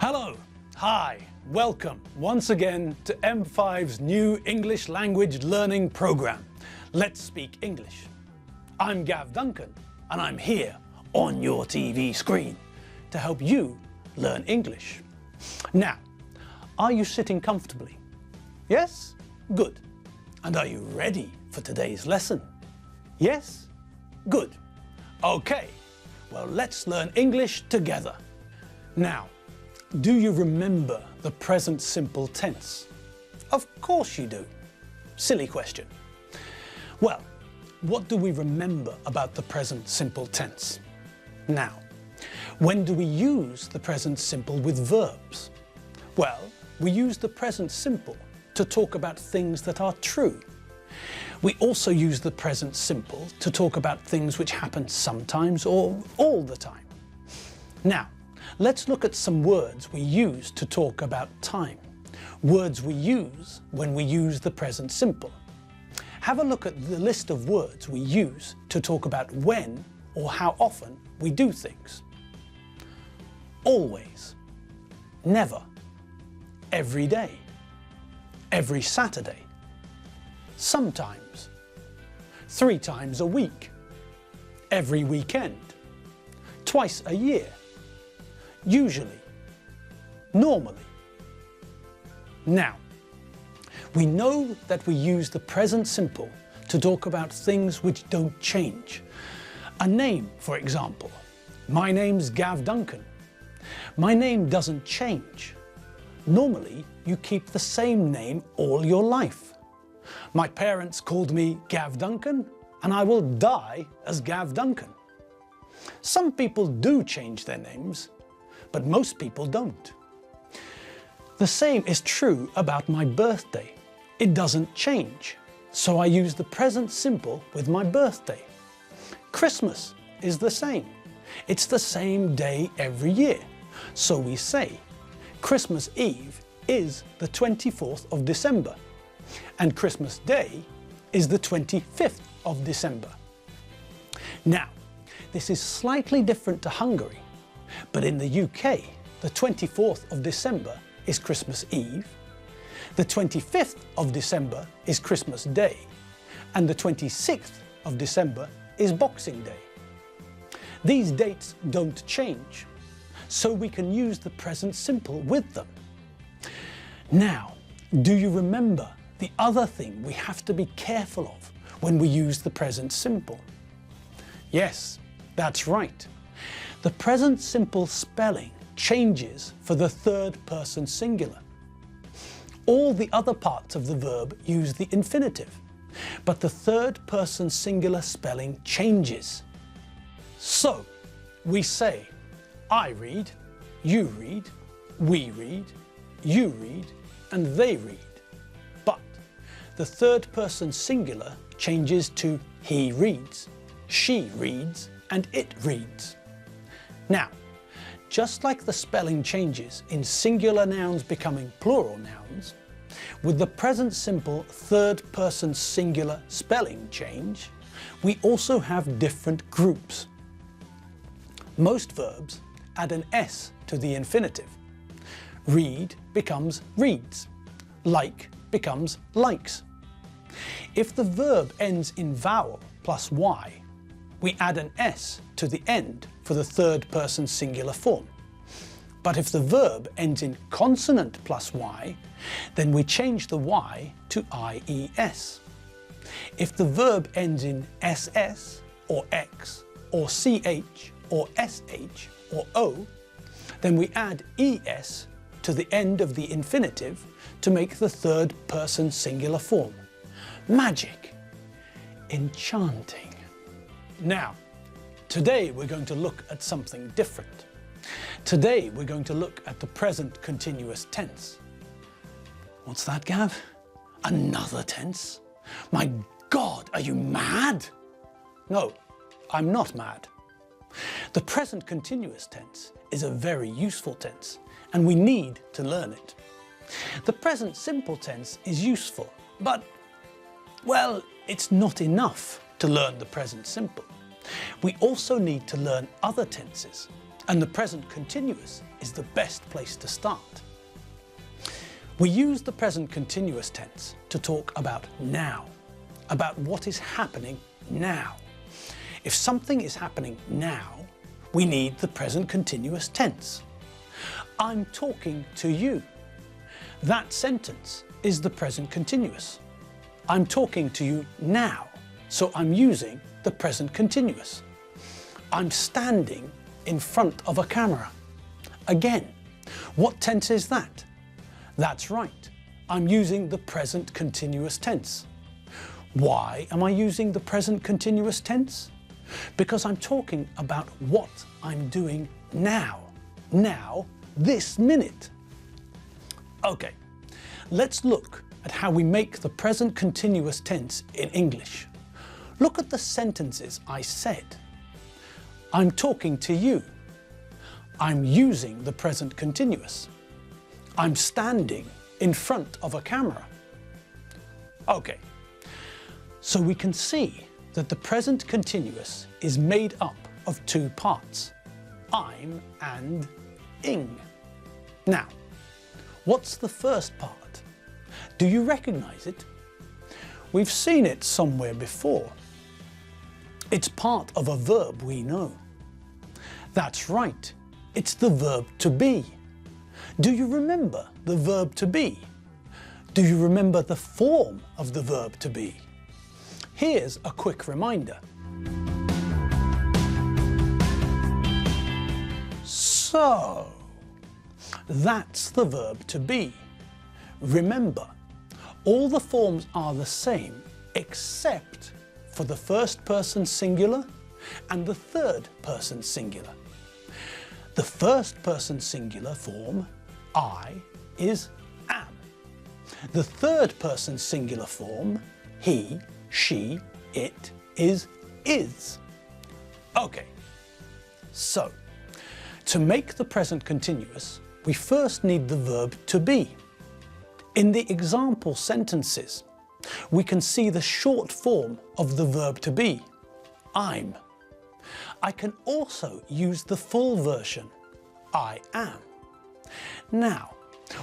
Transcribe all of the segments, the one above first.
Hello, hi, welcome once again to M5's new English language learning program, Let's Speak English. I'm Gav Duncan and I'm here on your TV screen to help you learn English. Now, are you sitting comfortably? Yes? Good. And are you ready for today's lesson? Yes? Good. Okay, well, let's learn English together. Now, do you remember the present simple tense? Of course you do. Silly question. Well, what do we remember about the present simple tense? Now, when do we use the present simple with verbs? Well, we use the present simple to talk about things that are true. We also use the present simple to talk about things which happen sometimes or all the time. Now, let's look at some words we use to talk about time. Words we use when we use the present simple. Have a look at the list of words we use to talk about when or how often we do things. Always, never, every day, every Saturday, sometimes, 3 times a week, every weekend, twice a year, usually, normally. Now, we know that we use the present simple to talk about things which don't change. A name, for example. My name's Gav Duncan. My name doesn't change. Normally, you keep the same name all your life. My parents called me Gav Duncan, and I will die as Gav Duncan. Some people do change their names, but most people don't. The same is true about my birthday. It doesn't change, so I use the present simple with my birthday. Christmas is the same. It's the same day every year, so we say Christmas Eve is the 24th of December, and Christmas Day is the 25th of December. Now, this is slightly different to Hungary, but in the UK, the 24th of December is Christmas Eve, the 25th of December is Christmas Day, and the 26th of December is Boxing Day. These dates don't change, so we can use the present simple with them. Now, do you remember the other thing we have to be careful of when we use the present simple? Yes, that's right. The present simple spelling changes for the third person singular. All the other parts of the verb use the infinitive, but the third person singular spelling changes. So, we say, I read, you read, we read, you read, and they read. But the third person singular changes to he reads, she reads, and it reads. Now, just like the spelling changes in singular nouns becoming plural nouns, with the present simple third person singular spelling change, we also have different groups. Most verbs add an S to the infinitive. Read becomes reads. Like becomes likes. If the verb ends in vowel plus Y, we add an S to the end for the third person singular form. But if the verb ends in consonant plus Y, then we change the Y to IES. If the verb ends in SS or X or CH or SH or O, then we add ES to the end of the infinitive to make the third person singular form. Magic. Enchanting. Now, today we're going to look at something different. Today we're going to look at the present continuous tense. What's that, Gav? Another tense? My God, are you mad? No, I'm not mad. The present continuous tense is a very useful tense, and we need to learn it. The present simple tense is useful, but, well, it's not enough to learn the present simple. We also need to learn other tenses, and the present continuous is the best place to start. We use the present continuous tense to talk about now, about what is happening now. If something is happening now, we need the present continuous tense. I'm talking to you. That sentence is the present continuous. I'm talking to you now, so I'm using the present continuous. I'm standing in front of a camera. Again, what tense is that? That's right, I'm using the present continuous tense. Why am I using the present continuous tense? Because I'm talking about what I'm doing now. Now, this minute. Okay, let's look at how we make the present continuous tense in English. Look at the sentences I said. I'm talking to you. I'm using the present continuous. I'm standing in front of a camera. Okay, so we can see that the present continuous is made up of two parts, I'm and ing. Now, what's the first part? Do you recognize it? We've seen it somewhere before. It's part of a verb we know. That's right, it's the verb to be. Do you remember the verb to be? Do you remember the form of the verb to be? Here's a quick reminder. So, that's the verb to be. Remember, all the forms are the same except for the first person singular and the third person singular. The first person singular form, I, is am. The third person singular form, he, she, it, is. Okay, so to make the present continuous, we first need the verb to be. In the example sentences, we can see the short form of the verb to be, I'm. I can also use the full version, I am. Now,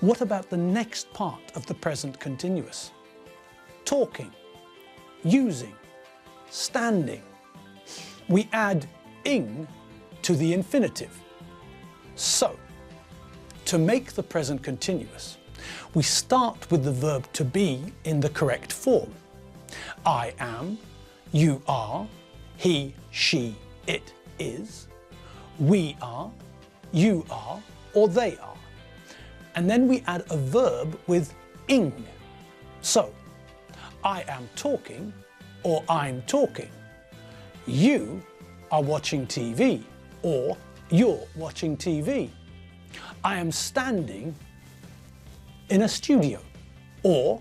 what about the next part of the present continuous? Talking, using, standing. We add ing to the infinitive. So, to make the present continuous, we start with the verb to be in the correct form. I am, you are, he, she, it is, we are, you are, or they are. And then we add a verb with ing. So, I am talking, or I'm talking. You are watching TV, or you're watching TV. I am standing in a studio, or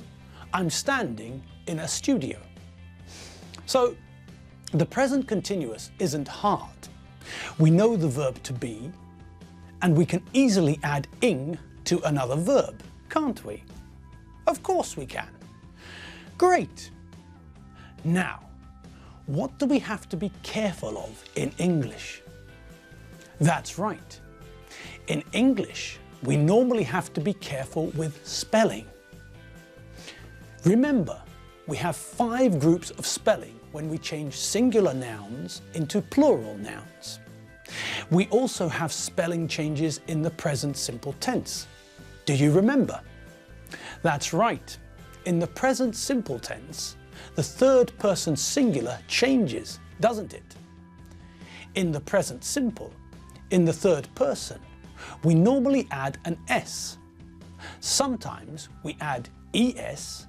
I'm standing in a studio. So, the present continuous isn't hard. We know the verb to be, and we can easily add ing to another verb, can't we? Of course we can. Great. Now, what do we have to be careful of in English? That's right. In English, we normally have to be careful with spelling. Remember, we have 5 groups of spelling when we change singular nouns into plural nouns. We also have spelling changes in the present simple tense. Do you remember? That's right. In the present simple tense, the third person singular changes, doesn't it? In the present simple, in the third person, we normally add an S. Sometimes we add ES,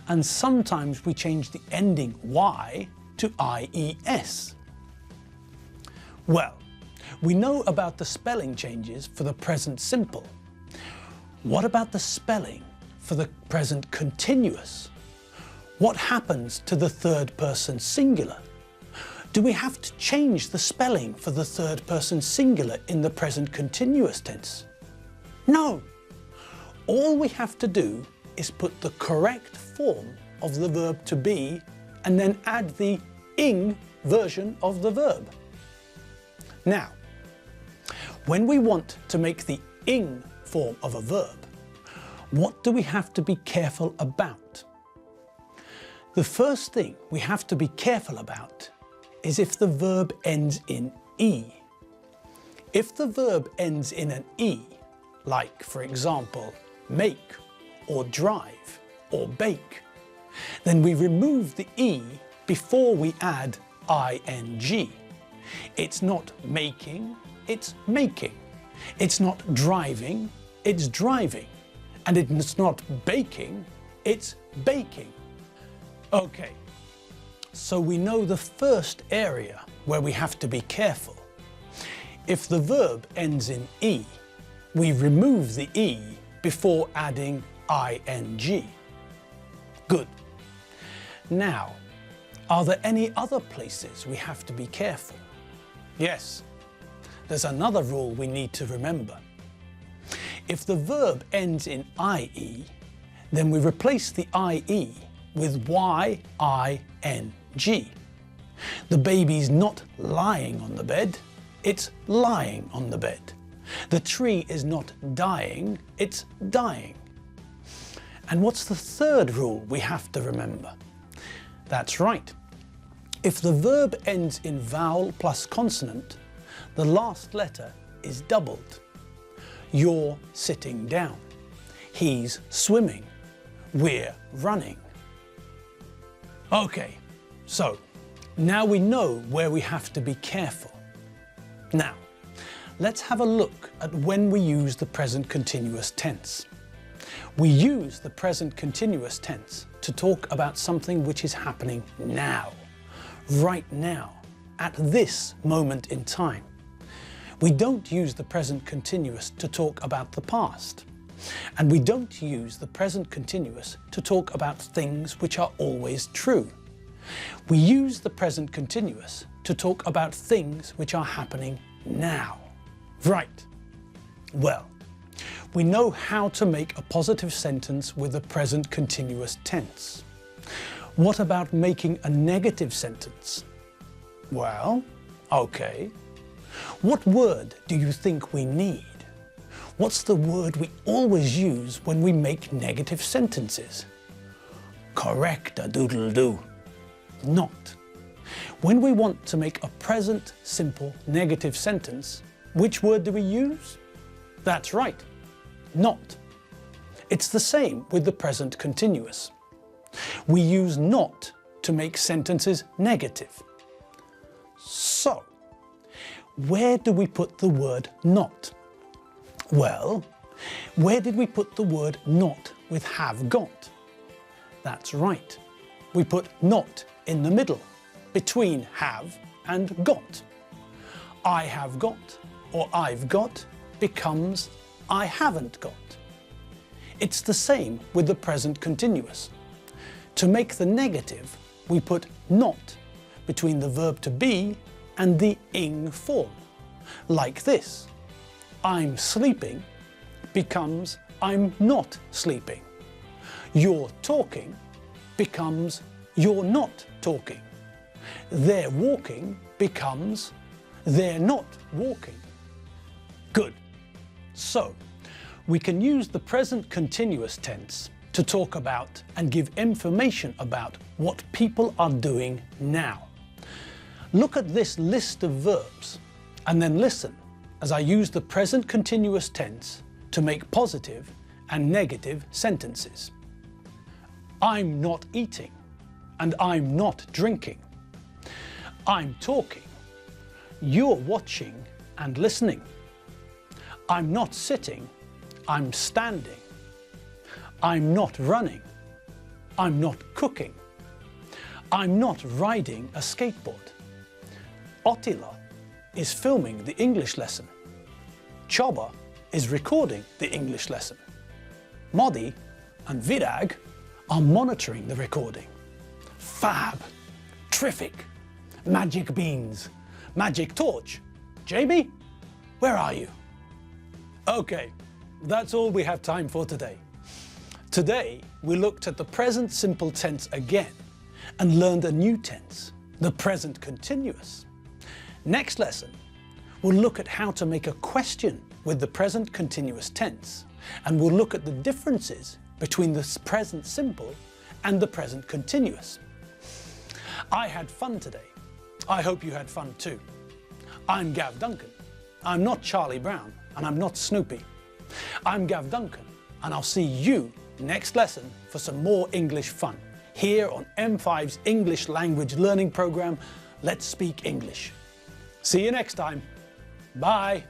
and sometimes we change the ending Y to IES. Well, we know about the spelling changes for the present simple. What about the spelling for the present continuous? What happens to the third person singular? Do we have to change the spelling for the third person singular in the present continuous tense? No. All we have to do is put the correct form of the verb to be and then add the ing version of the verb. Now, when we want to make the ing form of a verb, what do we have to be careful about? The first thing we have to be careful about is if the verb ends in E. If the verb ends in an E, like, for example, make, or drive, or bake, then we remove the E before we add ing. It's not making, it's making. It's not driving, it's driving. And it's not baking, it's baking. Okay, so we know the first area where we have to be careful. If the verb ends in E, we remove the E before adding ing. Good. Now, are there any other places we have to be careful? Yes, there's another rule we need to remember. If the verb ends in ie, then we replace the ie with ying. The baby's not lying on the bed, it's lying on the bed. The tree is not dying, it's dying. And what's the third rule we have to remember? That's right. If the verb ends in vowel plus consonant, the last letter is doubled. You're sitting down. He's swimming. We're running. Okay, so now we know where we have to be careful. Now, let's have a look at when we use the present continuous tense. We use the present continuous tense to talk about something which is happening now, right now, at this moment in time. We don't use the present continuous to talk about the past. And we don't use the present continuous to talk about things which are always true. We use the present continuous to talk about things which are happening now. Right. Well, we know how to make a positive sentence with the present continuous tense. What about making a negative sentence? Well, okay. What word do you think we need? What's the word we always use when we make negative sentences? Correct-a-doodle-doo. Not. When we want to make a present simple negative sentence, which word do we use? That's right, not. It's the same with the present continuous. We use not to make sentences negative. So, where do we put the word not? Well, where did we put the word not with have got? That's right. We put not in the middle, between have and got. I have got or I've got becomes I haven't got. It's the same with the present continuous. To make the negative, we put not between the verb to be and the ing form, like this. I'm sleeping becomes I'm not sleeping. You're talking becomes you're not talking. They're walking becomes they're not walking. Good. So, we can use the present continuous tense to talk about and give information about what people are doing now. Look at this list of verbs and then listen as I use the present continuous tense to make positive and negative sentences. I'm not eating and I'm not drinking. I'm talking. You're watching and listening. I'm not sitting, I'm standing. I'm not running. I'm not cooking. I'm not riding a skateboard. Attila is filming the English lesson. Csaba is recording the English lesson. Modi and Virag are monitoring the recording. Fab! Terrific! Magic beans! Magic torch! Jamie, where are you? Okay, that's all we have time for today. Today, we looked at the present simple tense again and learned a new tense, the present continuous. Next lesson, We'll look at how to make a question with the present continuous tense, and we'll look at the differences between the present simple and the present continuous. I had fun today. I hope you had fun too. I'm Gav Duncan. I'm not Charlie Brown, and I'm not Snoopy. I'm Gav Duncan, and I'll see you next lesson for some more English fun, here on M5's English language learning program, Let's Speak English. See you next time. Bye.